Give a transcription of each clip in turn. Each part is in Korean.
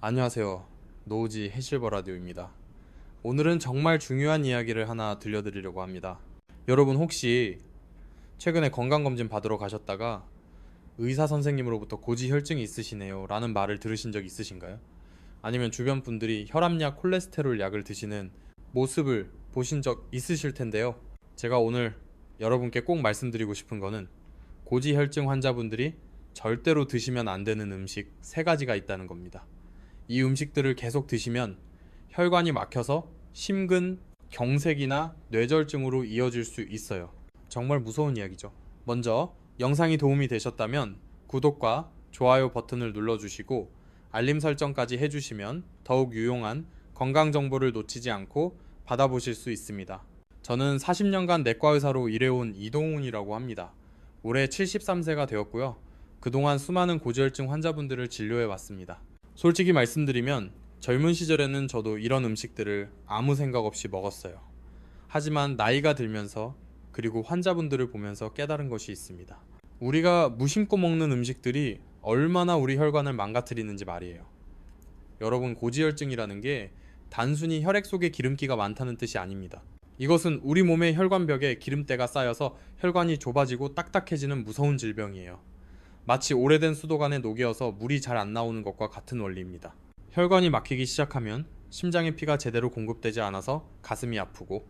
안녕하세요. 노우지 해실버 라디오입니다. 오늘은 정말 중요한 이야기를 하나 들려드리려고 합니다. 여러분 혹시 최근에 건강검진 받으러 가셨다가 의사 선생님으로부터 고지혈증이 있으시네요 라는 말을 들으신 적 있으신가요? 아니면 주변 분들이 혈압약, 콜레스테롤 약을 드시는 모습을 보신 적 있으실 텐데요. 제가 오늘 여러분께 꼭 말씀드리고 싶은 거는 고지혈증 환자분들이 절대로 드시면 안 되는 음식 3가지가 있다는 겁니다. 이 음식들을 계속 드시면 혈관이 막혀서 심근, 경색이나 뇌절증으로 이어질 수 있어요. 정말 무서운 이야기죠. 먼저 영상이 도움이 되셨다면 구독과 좋아요 버튼을 눌러주시고 알림 설정까지 해주시면 더욱 유용한 건강 정보를 놓치지 않고 받아보실 수 있습니다. 저는 40년간 내과의사로 일해온 이동훈이라고 합니다. 올해 73세가 되었고요. 그동안 수많은 고지혈증 환자분들을 진료해 왔습니다. 솔직히 말씀드리면 젊은 시절에는 저도 이런 음식들을 아무 생각 없이 먹었어요. 하지만 나이가 들면서 그리고 환자분들을 보면서 깨달은 것이 있습니다. 우리가 무심코 먹는 음식들이 얼마나 우리 혈관을 망가뜨리는지 말이에요. 여러분, 고지혈증이라는 게 단순히 혈액 속에 기름기가 많다는 뜻이 아닙니다. 이것은 우리 몸의 혈관벽에 기름때가 쌓여서 혈관이 좁아지고 딱딱해지는 무서운 질병이에요. 마치 오래된 수도관에 녹여서 물이 잘 안 나오는 것과 같은 원리입니다. 혈관이 막히기 시작하면 심장에 피가 제대로 공급되지 않아서 가슴이 아프고,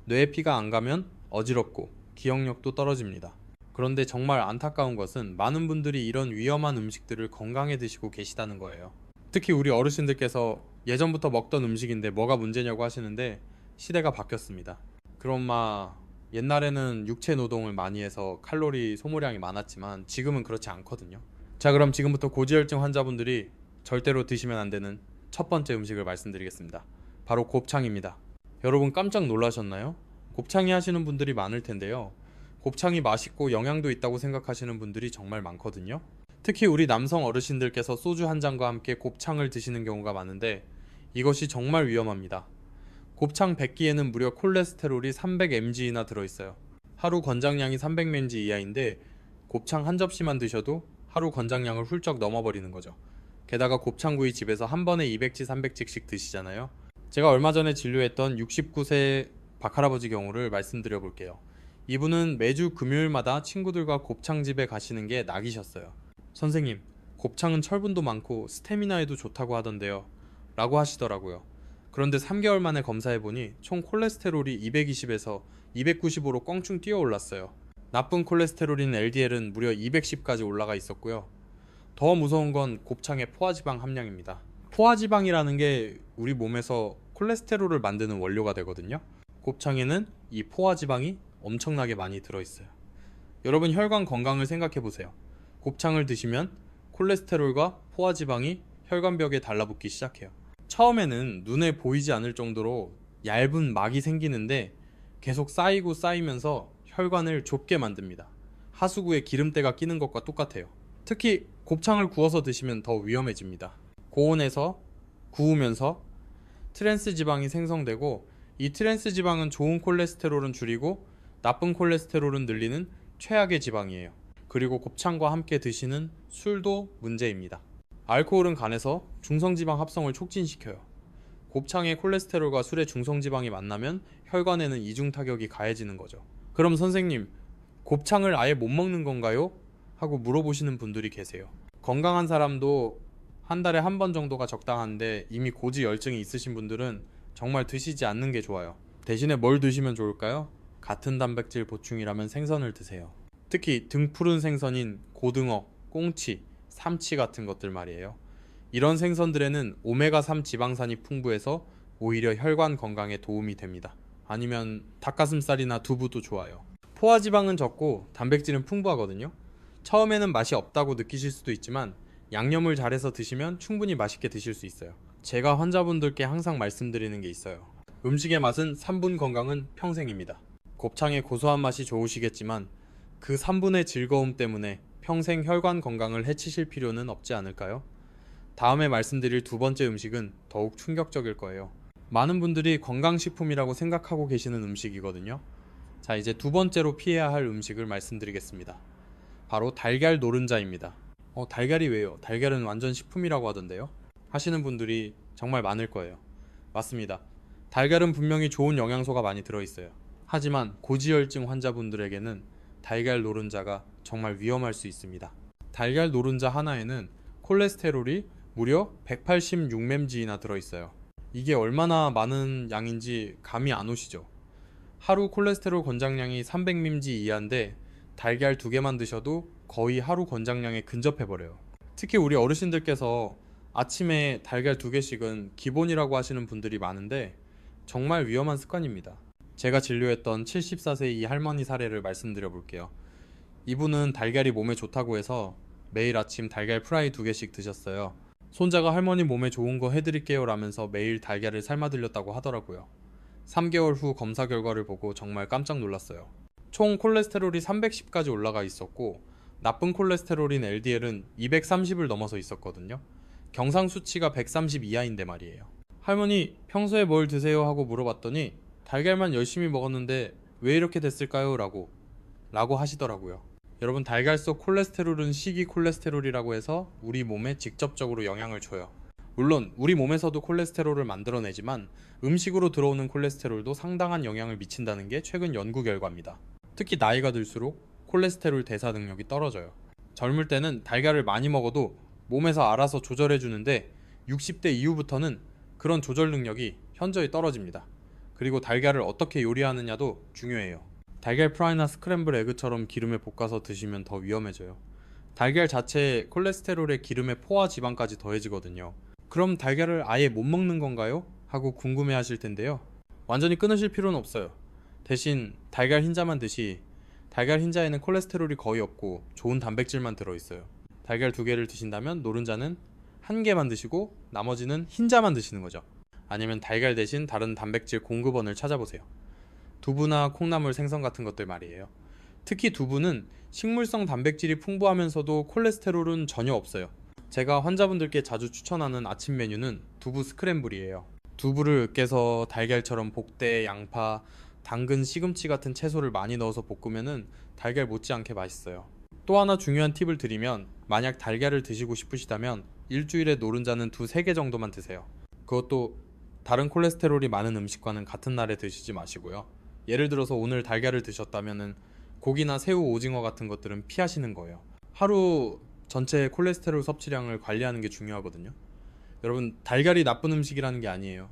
뇌에 피가 안 가면 어지럽고 기억력도 떨어집니다. 그런데 정말 안타까운 것은 많은 분들이 이런 위험한 음식들을 건강에 드시고 계시다는 거예요. 특히 우리 어르신들께서 예전부터 먹던 음식인데 뭐가 문제냐고 하시는데, 시대가 바뀌었습니다. 그럼 옛날에는 육체 노동을 많이 해서 칼로리 소모량이 많았지만 지금은 그렇지 않거든요. 자, 그럼 지금부터 고지혈증 환자분들이 절대로 드시면 안 되는 첫 번째 음식을 말씀드리겠습니다. 바로 곱창입니다. 여러분 깜짝 놀라셨나요? 곱창이 하시는 분들이 많을 텐데요. 곱창이 맛있고 영양도 있다고 생각하시는 분들이 정말 많거든요. 특히 우리 남성 어르신들께서 소주 한 잔과 함께 곱창을 드시는 경우가 많은데, 이것이 정말 위험합니다. 곱창 100끼에는 무려 콜레스테롤이 300mg나 들어있어요. 하루 권장량이 300mg 이하인데 곱창 한 접시만 드셔도 하루 권장량을 훌쩍 넘어버리는 거죠. 게다가 곱창구이 집에서 한 번에 200지, 300지씩 드시잖아요. 제가 얼마 전에 진료했던 69세 박할아버지 경우를 말씀드려 볼게요. 이분은 매주 금요일마다 친구들과 곱창집에 가시는 게 낙이셨어요. 선생님, 곱창은 철분도 많고 스태미나에도 좋다고 하던데요 라고 하시더라고요. 그런데 3개월 만에 검사해보니 총 콜레스테롤이 220에서 295로 껑충 뛰어 올랐어요. 나쁜 콜레스테롤인 LDL은 무려 210까지 올라가 있었고요. 더 무서운 건 곱창의 포화지방 함량입니다. 포화지방이라는 게 우리 몸에서 콜레스테롤을 만드는 원료가 되거든요. 곱창에는 이 포화지방이 엄청나게 많이 들어있어요. 여러분, 혈관 건강을 생각해보세요. 곱창을 드시면 콜레스테롤과 포화지방이 혈관벽에 달라붙기 시작해요. 처음에는 눈에 보이지 않을 정도로 얇은 막이 생기는데 계속 쌓이고 쌓이면서 혈관을 좁게 만듭니다. 하수구에 기름때가 끼는 것과 똑같아요. 특히 곱창을 구워서 드시면 더 위험해집니다. 고온에서 구우면서 트랜스 지방이 생성되고, 이 트랜스 지방은 좋은 콜레스테롤은 줄이고 나쁜 콜레스테롤은 늘리는 최악의 지방이에요. 그리고 곱창과 함께 드시는 술도 문제입니다. 알코올은 간에서 중성지방 합성을 촉진시켜요. 곱창의 콜레스테롤과 술의 중성지방이 만나면 혈관에는 이중 타격이 가해지는 거죠. 그럼 선생님, 곱창을 아예 못 먹는 건가요? 하고 물어보시는 분들이 계세요. 건강한 사람도 한 달에 한 번 정도가 적당한데 이미 고지혈증이 있으신 분들은 정말 드시지 않는 게 좋아요. 대신에 뭘 드시면 좋을까요? 같은 단백질 보충이라면 생선을 드세요. 특히 등푸른 생선인 고등어, 꽁치, 삼치 같은 것들 말이에요. 이런 생선들에는 오메가3 지방산이 풍부해서 오히려 혈관 건강에 도움이 됩니다. 아니면 닭가슴살이나 두부도 좋아요. 포화지방은 적고 단백질은 풍부하거든요. 처음에는 맛이 없다고 느끼실 수도 있지만 양념을 잘해서 드시면 충분히 맛있게 드실 수 있어요. 제가 환자분들께 항상 말씀드리는 게 있어요. 음식의 맛은 3분, 건강은 평생입니다. 곱창의 고소한 맛이 좋으시겠지만 그 3분의 즐거움 때문에 평생 혈관 건강을 해치실 필요는 없지 않을까요? 다음에 말씀드릴 두 번째 음식은 더욱 충격적일 거예요. 많은 분들이 건강식품이라고 생각하고 계시는 음식이거든요. 자, 이제 두 번째로 피해야 할 음식을 말씀드리겠습니다. 바로 달걀 노른자입니다. 달걀이 왜요? 달걀은 완전 식품이라고 하던데요. 하시는 분들이 정말 많을 거예요. 맞습니다. 달걀은 분명히 좋은 영양소가 많이 들어있어요. 하지만 고지혈증 환자분들에게는 달걀 노른자가 정말 위험할 수 있습니다. 달걀 노른자 하나에는 콜레스테롤이 무려 186mg나 들어있어요. 이게 얼마나 많은 양인지 감이 안 오시죠? 하루 콜레스테롤 권장량이 300mg 이하인데 달걀 2개만 드셔도 거의 하루 권장량에 근접해버려요. 특히 우리 어르신들께서 아침에 달걀 2개씩은 기본이라고 하시는 분들이 많은데 정말 위험한 습관입니다. 제가 진료했던 74세 이 할머니 사례를 말씀드려 볼게요. 이분은 달걀이 몸에 좋다고 해서 매일 아침 달걀 프라이 2개씩 드셨어요. 손자가 할머니 몸에 좋은 거 해드릴게요 라면서 매일 달걀을 삶아 드렸다고 하더라고요. 3개월 후 검사 결과를 보고 정말 깜짝 놀랐어요. 총 콜레스테롤이 310까지 올라가 있었고 나쁜 콜레스테롤인 LDL은 230을 넘어서 있었거든요. 경상 수치가 130 이하인데 말이에요. 할머니 평소에 뭘 드세요? 하고 물어봤더니 달걀만 열심히 먹었는데 왜 이렇게 됐을까요? 라고 하시더라고요. 여러분, 달걀 속 콜레스테롤은 식이 콜레스테롤이라고 해서 우리 몸에 직접적으로 영향을 줘요. 물론 우리 몸에서도 콜레스테롤을 만들어내지만 음식으로 들어오는 콜레스테롤도 상당한 영향을 미친다는 게 최근 연구 결과입니다. 특히 나이가 들수록 콜레스테롤 대사 능력이 떨어져요. 젊을 때는 달걀을 많이 먹어도 몸에서 알아서 조절해 주는데 60대 이후부터는 그런 조절 능력이 현저히 떨어집니다. 그리고 달걀을 어떻게 요리하느냐도 중요해요. 달걀 프라이나 스크램블 에그처럼 기름에 볶아서 드시면 더 위험해져요. 달걀 자체에 콜레스테롤에 기름에 포화 지방까지 더해지거든요. 그럼 달걀을 아예 못 먹는 건가요? 하고 궁금해 하실 텐데요. 완전히 끊으실 필요는 없어요. 대신 달걀 흰자만 드시. 달걀 흰자에는 콜레스테롤이 거의 없고 좋은 단백질만 들어있어요. 달걀 2개를 드신다면 노른자는 1개만 드시고 나머지는 흰자만 드시는 거죠. 아니면 달걀 대신 다른 단백질 공급원을 찾아보세요. 두부나 콩나물, 생선 같은 것들 말이에요. 특히 두부는 식물성 단백질이 풍부하면서도 콜레스테롤은 전혀 없어요. 제가 환자분들께 자주 추천하는 아침 메뉴는 두부 스크램블이에요. 두부를 으깨서 달걀처럼 볶되 양파, 당근, 시금치 같은 채소를 많이 넣어서 볶으면 달걀 못지않게 맛있어요. 또 하나 중요한 팁을 드리면 만약 달걀을 드시고 싶으시다면 일주일에 노른자는 2-3개 정도만 드세요. 그것도 다른 콜레스테롤이 많은 음식과는 같은 날에 드시지 마시고요. 예를 들어서 오늘 달걀을 드셨다면 고기나 새우, 오징어 같은 것들은 피하시는 거예요. 하루 전체 콜레스테롤 섭취량을 관리하는 게 중요하거든요. 여러분, 달걀이 나쁜 음식이라는 게 아니에요.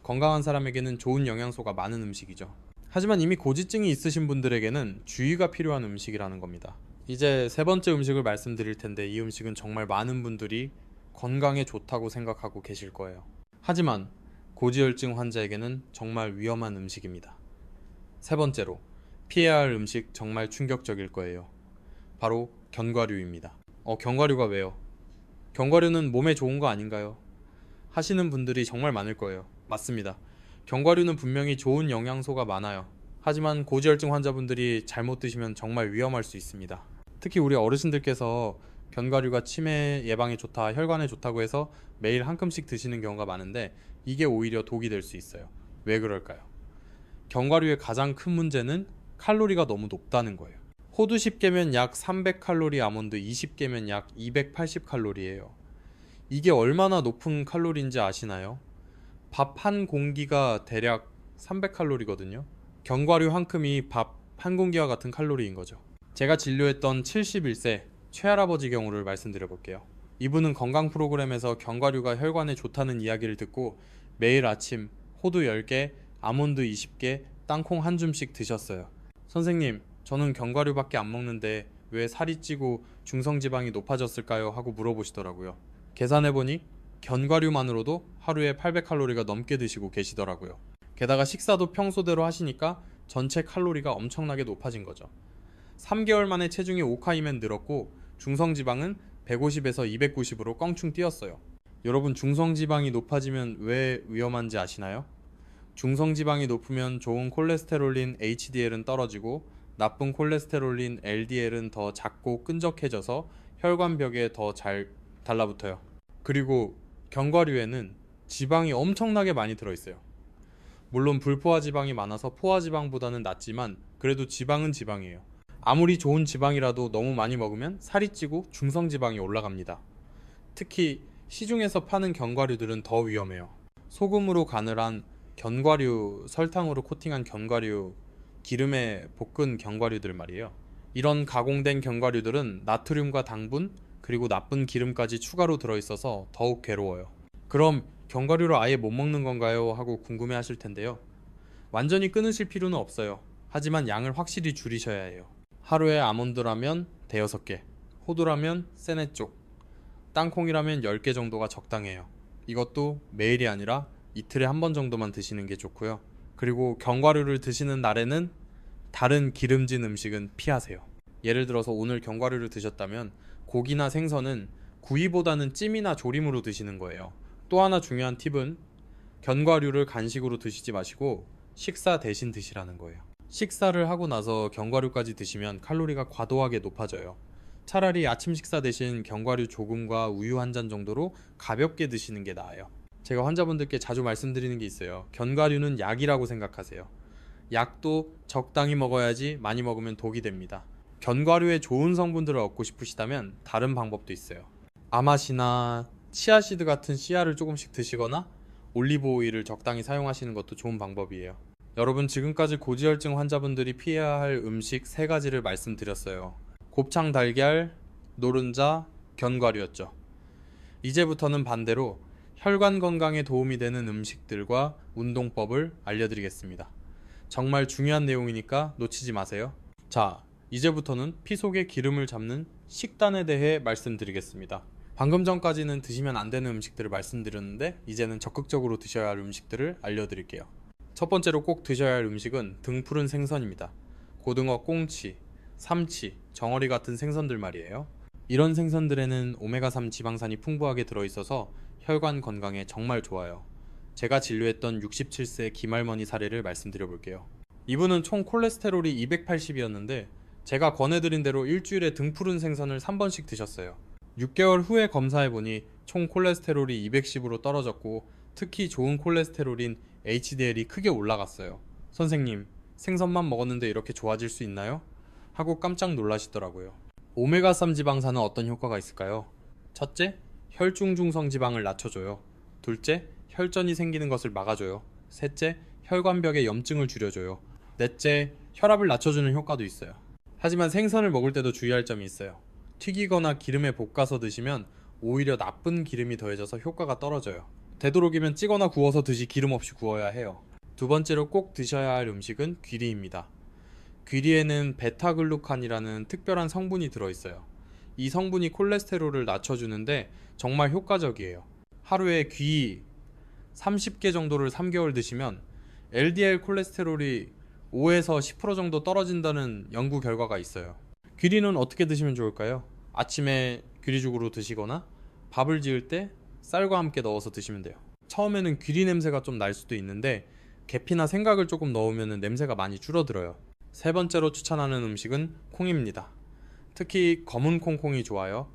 건강한 사람에게는 좋은 영양소가 많은 음식이죠. 하지만 이미 고지증이 있으신 분들에게는 주의가 필요한 음식이라는 겁니다. 이제 3번째 음식을 말씀드릴 텐데 이 음식은 정말 많은 분들이 건강에 좋다고 생각하고 계실 거예요. 하지만 고지혈증 환자에게는 정말 위험한 음식입니다. 3번째로 피해야 할 음식, 정말 충격적일 거예요. 바로 견과류입니다. 견과류가 왜요? 견과류는 몸에 좋은 거 아닌가요? 하시는 분들이 정말 많을 거예요. 맞습니다. 견과류는 분명히 좋은 영양소가 많아요. 하지만 고지혈증 환자분들이 잘못 드시면 정말 위험할 수 있습니다. 특히 우리 어르신들께서 견과류가 치매 예방에 좋다, 혈관에 좋다고 해서 매일 한 끔씩 드시는 경우가 많은데 이게 오히려 독이 될 수 있어요. 왜 그럴까요? 견과류의 가장 큰 문제는 칼로리가 너무 높다는 거예요. 호두 10개면 약 300칼로리, 아몬드 20개면 약 280칼로리예요. 이게 얼마나 높은 칼로리인지 아시나요? 밥 한 공기가 대략 300칼로리거든요. 견과류 한 큼이 밥 한 공기와 같은 칼로리인 거죠. 제가 진료했던 71세 최할아버지 경우를 말씀드려 볼게요. 이분은 건강 프로그램에서 견과류가 혈관에 좋다는 이야기를 듣고 매일 아침 호두 10개, 아몬드 20개, 땅콩 한 줌씩 드셨어요. 선생님, 저는 견과류밖에 안 먹는데 왜 살이 찌고 중성지방이 높아졌을까요? 하고 물어보시더라고요. 계산해보니 견과류만으로도 하루에 800칼로리가 넘게 드시고 계시더라고요. 게다가 식사도 평소대로 하시니까 전체 칼로리가 엄청나게 높아진 거죠. 3개월 만에 체중이 5kg면 늘었고 중성지방은 150에서 290으로 껑충 뛰었어요. 여러분, 중성지방이 높아지면 왜 위험한지 아시나요? 중성지방이 높으면 좋은 콜레스테롤인 HDL은 떨어지고 나쁜 콜레스테롤인 LDL은 더 작고 끈적해져서 혈관벽에 더 잘 달라붙어요. 그리고 견과류에는 지방이 엄청나게 많이 들어있어요. 물론 불포화 지방이 많아서 포화 지방보다는 낫지만 그래도 지방은 지방이에요. 아무리 좋은 지방이라도 너무 많이 먹으면 살이 찌고 중성지방이 올라갑니다. 특히 시중에서 파는 견과류들은 더 위험해요. 소금으로 간을 한 견과류, 설탕으로 코팅한 견과류, 기름에 볶은 견과류들 말이에요. 이런 가공된 견과류들은 나트륨과 당분, 그리고 나쁜 기름까지 추가로 들어있어서 더욱 괴로워요. 그럼 견과류를 아예 못 먹는 건가요? 하고 궁금해 하실 텐데요. 완전히 끊으실 필요는 없어요. 하지만 양을 확실히 줄이셔야 해요. 하루에 아몬드라면 대여섯 개, 호두라면 세네 쪽, 땅콩이라면 10개 정도가 적당해요. 이것도 매일이 아니라 이틀에 한 번 정도만 드시는 게 좋고요. 그리고 견과류를 드시는 날에는 다른 기름진 음식은 피하세요. 예를 들어서 오늘 견과류를 드셨다면 고기나 생선은 구이보다는 찜이나 조림으로 드시는 거예요. 또 하나 중요한 팁은 견과류를 간식으로 드시지 마시고 식사 대신 드시라는 거예요. 식사를 하고 나서 견과류까지 드시면 칼로리가 과도하게 높아져요. 차라리 아침 식사 대신 견과류 조금과 우유 한 잔 정도로 가볍게 드시는 게 나아요. 제가 환자분들께 자주 말씀드리는 게 있어요. 견과류는 약이라고 생각하세요. 약도 적당히 먹어야지 많이 먹으면 독이 됩니다. 견과류의 좋은 성분들을 얻고 싶으시다면 다른 방법도 있어요. 아맛이나 치아씨드 같은 씨알을 조금씩 드시거나 올리브 오일을 적당히 사용하시는 것도 좋은 방법이에요. 여러분, 지금까지 고지혈증 환자분들이 피해야 할 음식 3가지를 말씀드렸어요. 곱창 달걀, 노른자, 견과류였죠. 이제부터는 반대로 혈관 건강에 도움이 되는 음식들과 운동법을 알려드리겠습니다. 정말 중요한 내용이니까 놓치지 마세요. 자, 이제부터는 피 속의 기름을 잡는 식단에 대해 말씀드리겠습니다. 방금 전까지는 드시면 안 되는 음식들을 말씀드렸는데 이제는 적극적으로 드셔야 할 음식들을 알려드릴게요. 첫 번째로 꼭 드셔야 할 음식은 등푸른 생선입니다. 고등어, 꽁치, 삼치, 정어리 같은 생선들 말이에요. 이런 생선들에는 오메가3 지방산이 풍부하게 들어있어서 혈관 건강에 정말 좋아요. 제가 진료했던 67세 김할머니 사례를 말씀드려 볼게요. 이분은 총 콜레스테롤이 280이었는데 제가 권해드린 대로 일주일에 등푸른 생선을 3번씩 드셨어요. 6개월 후에 검사해보니 총 콜레스테롤이 210으로 떨어졌고 특히 좋은 콜레스테롤인 HDL이 크게 올라갔어요. 선생님, 생선만 먹었는데 이렇게 좋아질 수 있나요? 하고 깜짝 놀라시더라고요. 오메가3 지방산은 어떤 효과가 있을까요? 첫째, 혈중 중성 지방을 낮춰줘요. 둘째, 혈전이 생기는 것을 막아줘요. 셋째, 혈관벽의 염증을 줄여줘요. 넷째, 혈압을 낮춰주는 효과도 있어요. 하지만 생선을 먹을 때도 주의할 점이 있어요. 튀기거나 기름에 볶아서 드시면 오히려 나쁜 기름이 더해져서 효과가 떨어져요. 되도록이면 찌거나 구워서 드시 기름 없이 구워야 해요. 두 번째로 꼭 드셔야 할 음식은 귀리입니다. 귀리에는 베타글루칸이라는 특별한 성분이 들어있어요. 이 성분이 콜레스테롤을 낮춰주는데 정말 효과적이에요. 하루에 귀 30개 정도를 3개월 드시면 LDL 콜레스테롤이 5에서 10% 정도 떨어진다는 연구 결과가 있어요. 귀리는 어떻게 드시면 좋을까요? 아침에 귀리죽으로 드시거나 밥을 지을 때 쌀과 함께 넣어서 드시면 돼요. 처음에는 귀리 냄새가 좀 날 수도 있는데 계피나 생각을 조금 넣으면 냄새가 많이 줄어들어요. 세 번째로 추천하는 음식은 콩입니다. 특히 검은 콩콩이 좋아요.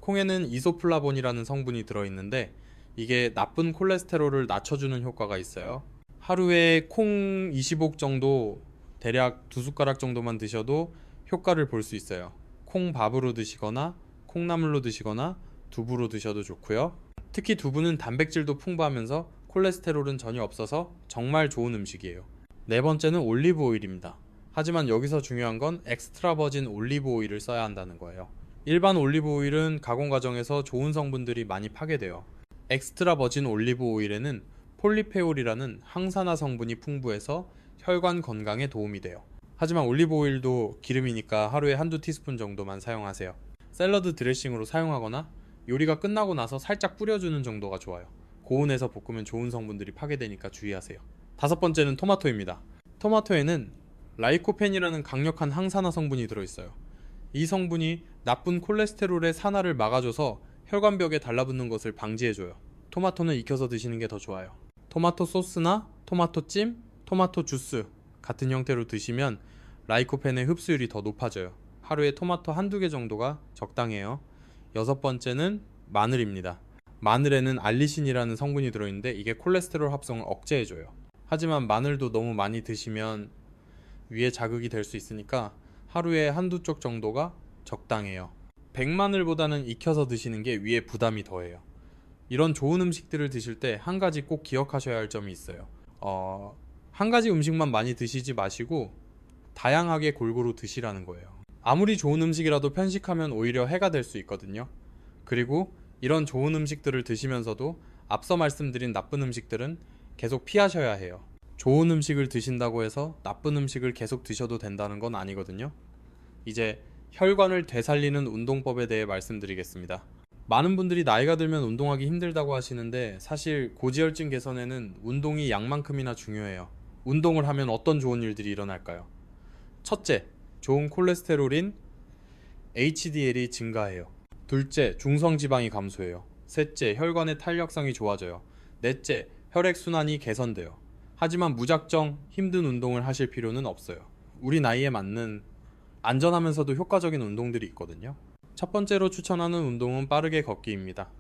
콩에는 이소플라본이라는 성분이 들어있는데 이게 나쁜 콜레스테롤을 낮춰주는 효과가 있어요. 하루에 콩 20옥 정도, 대략 2숟가락 정도만 드셔도 효과를 볼 수 있어요. 콩밥으로 드시거나 콩나물로 드시거나 두부로 드셔도 좋고요. 특히 두부는 단백질도 풍부하면서 콜레스테롤은 전혀 없어서 정말 좋은 음식이에요. 네 번째는 올리브 오일입니다. 하지만 여기서 중요한 건 엑스트라 버진 올리브 오일을 써야 한다는 거예요. 일반 올리브 오일은 가공 과정에서 좋은 성분들이 많이 파괴돼요. 엑스트라 버진 올리브 오일에는 폴리페올이라는 항산화 성분이 풍부해서 혈관 건강에 도움이 돼요. 하지만 올리브 오일도 기름이니까 하루에 한두 티스푼 정도만 사용하세요. 샐러드 드레싱으로 사용하거나 요리가 끝나고 나서 살짝 뿌려주는 정도가 좋아요. 고온에서 볶으면 좋은 성분들이 파괴되니까 주의하세요. 다섯 번째는 토마토입니다. 토마토에는 라이코펜이라는 강력한 항산화 성분이 들어있어요. 이 성분이 나쁜 콜레스테롤의 산화를 막아줘서 혈관벽에 달라붙는 것을 방지해줘요. 토마토는 익혀서 드시는 게 더 좋아요. 토마토 소스나 토마토 찜, 토마토 주스 같은 형태로 드시면 라이코펜의 흡수율이 더 높아져요. 하루에 토마토 한두 개 정도가 적당해요. 여섯 번째는 마늘입니다. 마늘에는 알리신이라는 성분이 들어있는데 이게 콜레스테롤 합성을 억제해줘요. 하지만 마늘도 너무 많이 드시면 위에 자극이 될 수 있으니까 하루에 한두 쪽 정도가 적당해요. 백마늘보다는 익혀서 드시는 게 위에 부담이 더해요. 이런 좋은 음식들을 드실 때 한 가지 꼭 기억하셔야 할 점이 있어요. 한 가지 음식만 많이 드시지 마시고 다양하게 골고루 드시라는 거예요. 아무리 좋은 음식이라도 편식하면 오히려 해가 될 수 있거든요. 그리고 이런 좋은 음식들을 드시면서도 앞서 말씀드린 나쁜 음식들은 계속 피하셔야 해요. 좋은 음식을 드신다고 해서 나쁜 음식을 계속 드셔도 된다는 건 아니거든요. 이제 혈관을 되살리는 운동법에 대해 말씀드리겠습니다. 많은 분들이 나이가 들면 운동하기 힘들다고 하시는데 사실 고지혈증 개선에는 운동이 양만큼이나 중요해요. 운동을 하면 어떤 좋은 일들이 일어날까요? 첫째, 좋은 콜레스테롤인 HDL이 증가해요. 둘째, 중성지방이 감소해요. 셋째, 혈관의 탄력성이 좋아져요. 넷째, 혈액순환이 개선돼요. 하지만 무작정 힘든 운동을 하실 필요는 없어요. 우리 나이에 맞는 안전하면서도 효과적인 운동들이 있거든요. 첫 번째로 추천하는 운동은 빠르게 걷기입니다.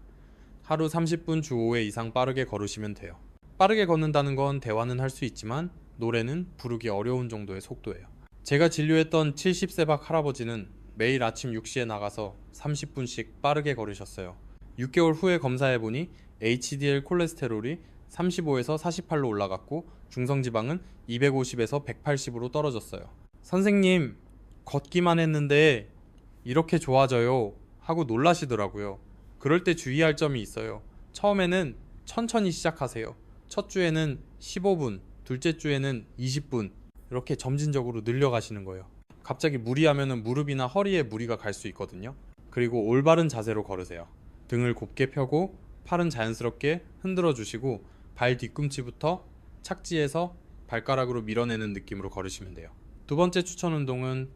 하루 30분 주 5회 이상 빠르게 걸으시면 돼요. 빠르게 걷는다는 건 대화는 할 수 있지만 노래는 부르기 어려운 정도의 속도예요. 제가 진료했던 70세 박 할아버지는 매일 아침 6시에 나가서 30분씩 빠르게 걸으셨어요. 6개월 후에 검사해보니 HDL 콜레스테롤이 35에서 48로 올라갔고 중성지방은 250에서 180으로 떨어졌어요. 선생님, 걷기만 했는데 이렇게 좋아져요 하고 놀라시더라고요. 그럴 때 주의할 점이 있어요. 처음에는 천천히 시작하세요. 첫 주에는 15분, 둘째 주에는 20분 이렇게 점진적으로 늘려가시는 거예요. 갑자기 무리하면 무릎이나 허리에 무리가 갈 수 있거든요. 그리고 올바른 자세로 걸으세요. 등을 곱게 펴고 팔은 자연스럽게 흔들어 주시고 발 뒤꿈치부터 착지해서 발가락으로 밀어내는 느낌으로 걸으시면 돼요. 두 번째 추천 운동은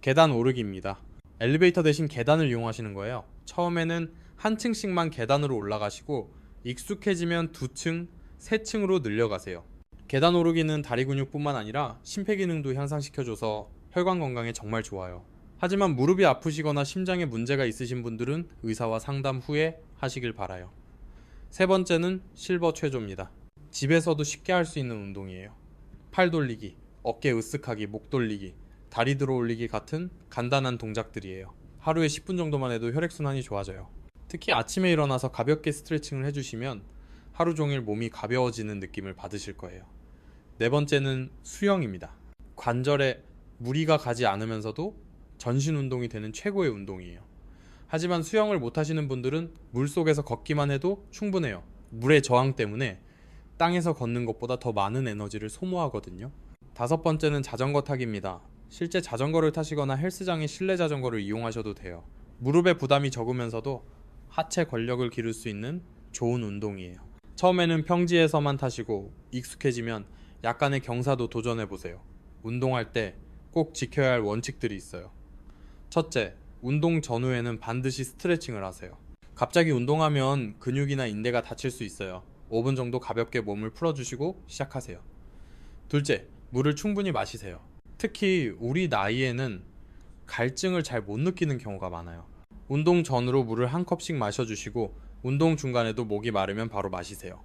계단 오르기입니다. 엘리베이터 대신 계단을 이용하시는 거예요. 처음에는 한 층씩만 계단으로 올라가시고 익숙해지면 2층, 3층으로 늘려가세요. 계단 오르기는 다리 근육뿐만 아니라 심폐기능도 향상시켜줘서 혈관 건강에 정말 좋아요. 하지만 무릎이 아프시거나 심장에 문제가 있으신 분들은 의사와 상담 후에 하시길 바라요. 세 번째는 실버 체조입니다. 집에서도 쉽게 할 수 있는 운동이에요. 팔 돌리기, 어깨 으쓱하기, 목 돌리기, 다리 들어 올리기 같은 간단한 동작들이에요. 하루에 10분 정도만 해도 혈액순환이 좋아져요. 특히 아침에 일어나서 가볍게 스트레칭을 해주시면 하루 종일 몸이 가벼워지는 느낌을 받으실 거예요. 네 번째는 수영입니다. 관절에 무리가 가지 않으면서도 전신 운동이 되는 최고의 운동이에요. 하지만 수영을 못하시는 분들은 물속에서 걷기만 해도 충분해요. 물의 저항 때문에 땅에서 걷는 것보다 더 많은 에너지를 소모하거든요. 다섯 번째는 자전거 타기입니다. 실제 자전거를 타시거나 헬스장의 실내 자전거를 이용하셔도 돼요. 무릎에 부담이 적으면서도 하체 권력을 기를 수 있는 좋은 운동이에요. 처음에는 평지에서만 타시고 익숙해지면 약간의 경사도 도전해보세요. 운동할 때 꼭 지켜야 할 원칙들이 있어요. 첫째, 운동 전후에는 반드시 스트레칭을 하세요. 갑자기 운동하면 근육이나 인대가 다칠 수 있어요. 5분 정도 가볍게 몸을 풀어주시고 시작하세요. 둘째, 물을 충분히 마시세요. 특히 우리 나이에는 갈증을 잘 못 느끼는 경우가 많아요. 운동 전으로 물을 한 컵씩 마셔주시고 운동 중간에도 목이 마르면 바로 마시세요.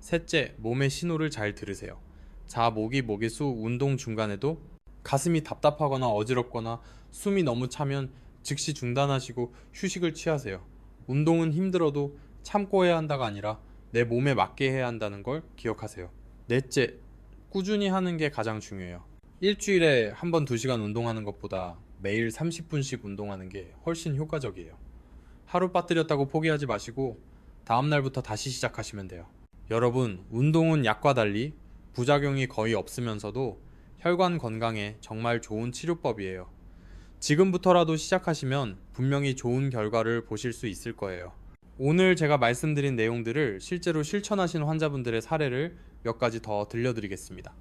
셋째, 몸의 신호를 잘 들으세요. 자, 모기, 모기수 운동 중간에도 가슴이 답답하거나 어지럽거나 숨이 너무 차면 즉시 중단하시고 휴식을 취하세요. 운동은 힘들어도 참고 해야 한다가 아니라 내 몸에 맞게 해야 한다는 걸 기억하세요. 넷째, 꾸준히 하는 게 가장 중요해요. 일주일에 한 번 2시간 운동하는 것보다 매일 30분씩 운동하는 게 훨씬 효과적이에요. 하루 빠뜨렸다고 포기하지 마시고 다음날부터 다시 시작하시면 돼요. 여러분, 운동은 약과 달리 부작용이 거의 없으면서도 혈관 건강에 정말 좋은 치료법이에요. 지금부터라도 시작하시면 분명히 좋은 결과를 보실 수 있을 거예요. 오늘 제가 말씀드린 내용들을 실제로 실천하신 환자분들의 사례를 몇 가지 더 들려드리겠습니다.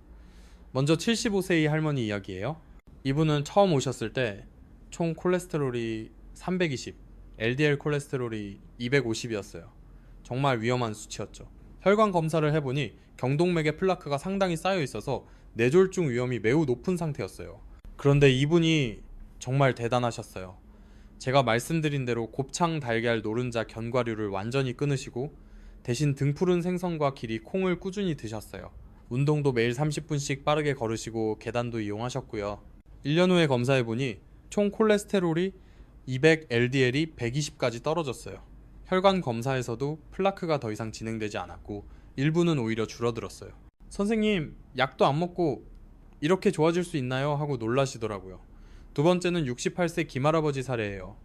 먼저 75세의 할머니 이야기예요. 이분은 처음 오셨을 때 총 콜레스테롤이 320, LDL 콜레스테롤이 250이었어요. 정말 위험한 수치였죠. 혈관 검사를 해보니 경동맥에 플라크가 상당히 쌓여 있어서 뇌졸중 위험이 매우 높은 상태였어요. 그런데 이분이 정말 대단하셨어요. 제가 말씀드린 대로 곱창, 달걀, 노른자, 견과류를 완전히 끊으시고 대신 등푸른 생선과 기리, 콩을 꾸준히 드셨어요. 운동도 매일 30분씩 빠르게 걸으시고 계단도 이용하셨고요. 1년 후에 검사해보니 총 콜레스테롤이 200, LDL이 120까지 떨어졌어요. 혈관 검사에서도 플라크가 더 이상 진행되지 않았고 일부는 오히려 줄어들었어요. 선생님, 약도 안 먹고 이렇게 좋아질 수 있나요? 하고 놀라시더라고요. 두 번째는 68세 김할아버지 사례예요.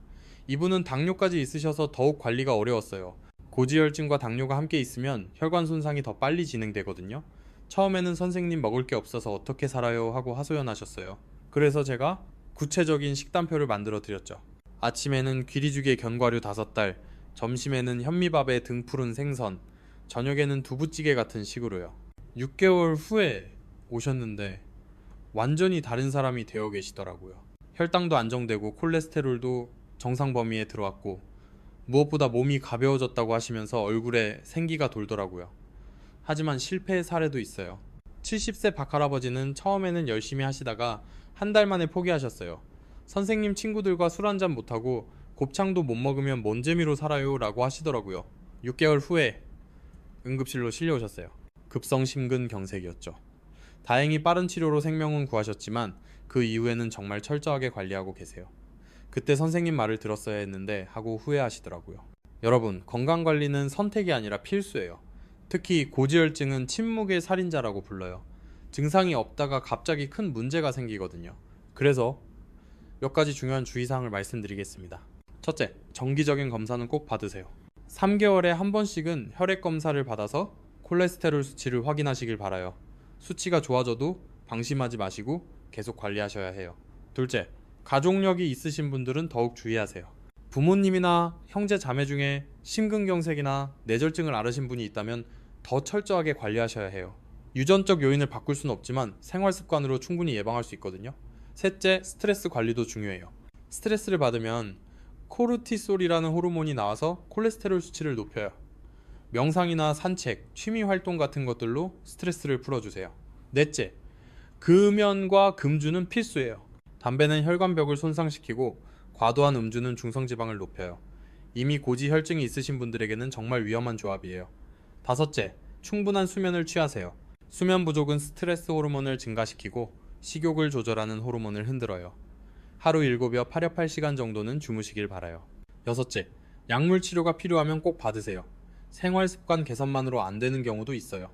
이분은 당뇨까지 있으셔서 더욱 관리가 어려웠어요. 고지혈증과 당뇨가 함께 있으면 혈관 손상이 더 빨리 진행되거든요. 처음에는 선생님 먹을 게 없어서 어떻게 살아요? 하고 하소연하셨어요. 그래서 제가 구체적인 식단표를 만들어 드렸죠. 아침에는 귀리죽에 견과류 5달, 점심에는 현미밥에 등푸른 생선, 저녁에는 두부찌개 같은 식으로요. 6개월 후에 오셨는데 완전히 다른 사람이 되어 계시더라고요. 혈당도 안정되고 콜레스테롤도 정상 범위에 들어왔고 무엇보다 몸이 가벼워졌다고 하시면서 얼굴에 생기가 돌더라고요. 하지만 실패의 사례도 있어요. 70세 박할아버지는 처음에는 열심히 하시다가 한 달 만에 포기하셨어요. 선생님 친구들과 술 한잔 못하고 곱창도 못 먹으면 뭔 재미로 살아요? 라고 하시더라고요. 6개월 후에 응급실로 실려오셨어요. 급성 심근경색이었죠. 다행히 빠른 치료로 생명은 구하셨지만 그 이후에는 정말 철저하게 관리하고 계세요. 그때 선생님 말을 들었어야 했는데 하고 후회하시더라고요. 여러분, 건강관리는 선택이 아니라 필수예요. 특히 고지혈증은 침묵의 살인자라고 불러요. 증상이 없다가 갑자기 큰 문제가 생기거든요. 그래서 몇 가지 중요한 주의사항을 말씀드리겠습니다. 첫째, 정기적인 검사는 꼭 받으세요. 3개월에 한 번씩은 혈액 검사를 받아서 콜레스테롤 수치를 확인하시길 바라요. 수치가 좋아져도 방심하지 마시고 계속 관리하셔야 해요. 둘째, 가족력이 있으신 분들은 더욱 주의하세요. 부모님이나 형제 자매 중에 심근경색이나 뇌졸중을 앓으신 분이 있다면 더 철저하게 관리하셔야 해요. 유전적 요인을 바꿀 수는 없지만 생활 습관으로 충분히 예방할 수 있거든요. 셋째, 스트레스 관리도 중요해요. 스트레스를 받으면 코르티솔이라는 호르몬이 나와서 콜레스테롤 수치를 높여요. 명상이나 산책, 취미 활동 같은 것들로 스트레스를 풀어주세요. 넷째, 금연과 금주는 필수예요. 담배는 혈관벽을 손상시키고 과도한 음주는 중성지방을 높여요. 이미 고지혈증이 있으신 분들에게는 정말 위험한 조합이에요. 다섯째, 충분한 수면을 취하세요. 수면 부족은 스트레스 호르몬을 증가시키고 식욕을 조절하는 호르몬을 흔들어요. 하루 7여 8여 8시간 정도는 주무시길 바라요. 여섯째, 약물 치료가 필요하면 꼭 받으세요. 생활습관 개선만으로 안 되는 경우도 있어요.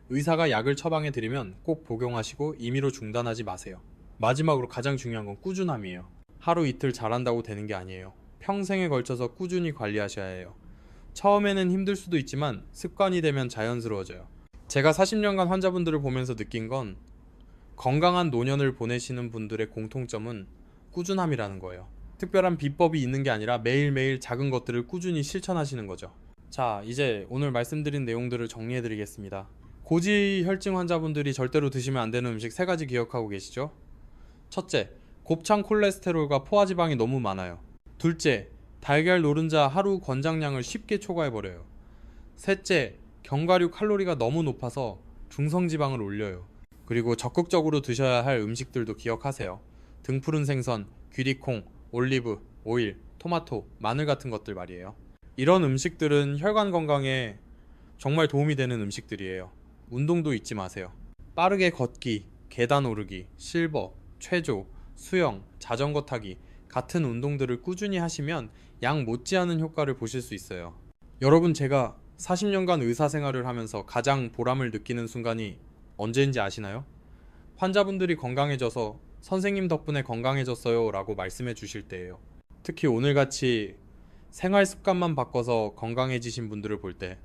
의사가 약을 처방해 드리면 꼭 복용하시고 임의로 중단하지 마세요. 마지막으로 가장 중요한 건 꾸준함이에요. 하루 이틀 잘한다고 되는 게 아니에요. 평생에 걸쳐서 꾸준히 관리하셔야 해요. 처음에는 힘들 수도 있지만 습관이 되면 자연스러워져요. 제가 40년간 환자분들을 보면서 느낀 건 건강한 노년을 보내시는 분들의 공통점은 꾸준함이라는 거예요. 특별한 비법이 있는 게 아니라 매일매일 작은 것들을 꾸준히 실천하시는 거죠. 자, 이제 오늘 말씀드린 내용들을 정리해 드리겠습니다. 고지혈증 환자분들이 절대로 드시면 안 되는 음식 3가지 기억하고 계시죠? 첫째, 곱창 콜레스테롤과 포화지방이 너무 많아요. 둘째, 달걀 노른자 하루 권장량을 쉽게 초과해버려요. 셋째, 견과류 칼로리가 너무 높아서 중성지방을 올려요. 그리고 적극적으로 드셔야 할 음식들도 기억하세요. 등푸른 생선, 귀리콩, 올리브, 오일, 토마토, 마늘 같은 것들 말이에요. 이런 음식들은 혈관 건강에 정말 도움이 되는 음식들이에요. 운동도 잊지 마세요. 빠르게 걷기, 계단 오르기, 실버, 체조, 수영, 자전거 타기 같은 운동들을 꾸준히 하시면 약 못지않은 효과를 보실 수 있어요. 여러분, 제가 40년간 의사 생활을 하면서 가장 보람을 느끼는 순간이 언제인지 아시나요? 환자분들이 건강해져서 선생님 덕분에 건강해졌어요 라고 말씀해 주실 때예요. 특히 오늘같이 생활 습관만 바꿔서 건강해지신 분들을 볼 때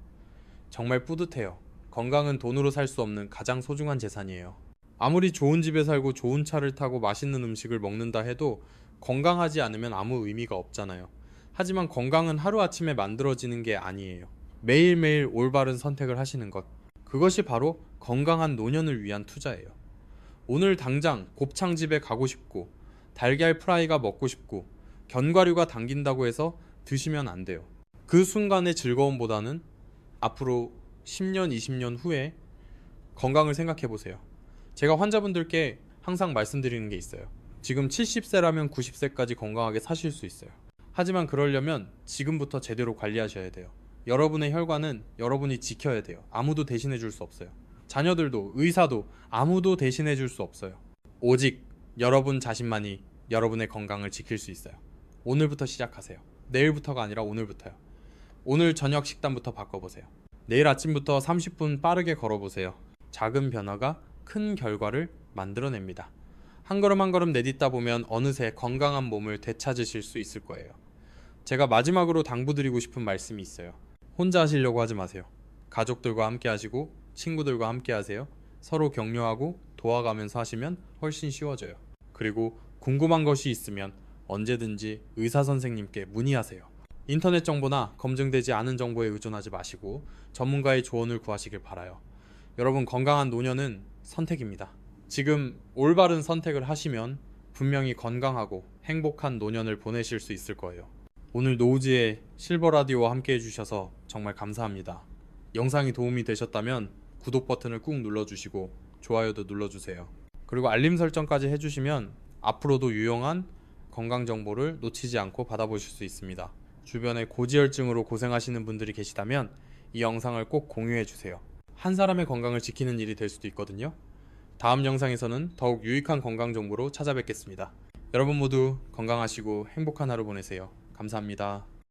정말 뿌듯해요. 건강은 돈으로 살 수 없는 가장 소중한 재산이에요. 아무리 좋은 집에 살고 좋은 차를 타고 맛있는 음식을 먹는다 해도 건강하지 않으면 아무 의미가 없잖아요. 하지만 건강은 하루아침에 만들어지는 게 아니에요. 매일매일 올바른 선택을 하시는 것, 그것이 바로 건강한 노년을 위한 투자예요. 오늘 당장 곱창집에 가고 싶고 달걀 프라이가 먹고 싶고 견과류가 당긴다고 해서 드시면 안 돼요. 그 순간의 즐거움보다는 앞으로 10년, 20년 후에 건강을 생각해 보세요. 제가 환자분들께 항상 말씀드리는 게 있어요. 지금 70세라면 90세까지 건강하게 사실 수 있어요. 하지만 그러려면 지금부터 제대로 관리하셔야 돼요. 여러분의 혈관은 여러분이 지켜야 돼요. 아무도 대신해 줄 수 없어요. 자녀들도, 의사도 아무도 대신해 줄 수 없어요. 오직 여러분 자신만이 여러분의 건강을 지킬 수 있어요. 오늘부터 시작하세요. 내일부터가 아니라 오늘부터요. 오늘 저녁 식단부터 바꿔보세요. 내일 아침부터 30분 빠르게 걸어보세요. 작은 변화가 큰 결과를 만들어냅니다. 한 걸음 한 걸음 내딛다 보면 어느새 건강한 몸을 되찾으실 수 있을 거예요. 제가 마지막으로 당부드리고 싶은 말씀이 있어요. 혼자 하시려고 하지 마세요. 가족들과 함께 하시고 친구들과 함께 하세요. 서로 격려하고 도와가면서 하시면 훨씬 쉬워져요. 그리고 궁금한 것이 있으면 언제든지 의사 선생님께 문의하세요. 인터넷 정보나 검증되지 않은 정보에 의존하지 마시고 전문가의 조언을 구하시길 바라요. 여러분, 건강한 노년은 선택입니다. 지금 올바른 선택을 하시면 분명히 건강하고 행복한 노년을 보내실 수 있을 거예요. 오늘 노우지의 실버 라디오와 함께 해주셔서 정말 감사합니다. 영상이 도움이 되셨다면 구독 버튼을 꾹 눌러주시고 좋아요도 눌러주세요. 그리고 알림 설정까지 해주시면 앞으로도 유용한 건강 정보를 놓치지 않고 받아보실 수 있습니다. 주변에 고지혈증으로 고생하시는 분들이 계시다면 이 영상을 꼭 공유해주세요. 한 사람의 건강을 지키는 일이 될 수도 있거든요. 다음 영상에서는 더욱 유익한 건강 정보로 찾아뵙겠습니다. 여러분 모두 건강하시고 행복한 하루 보내세요. 감사합니다.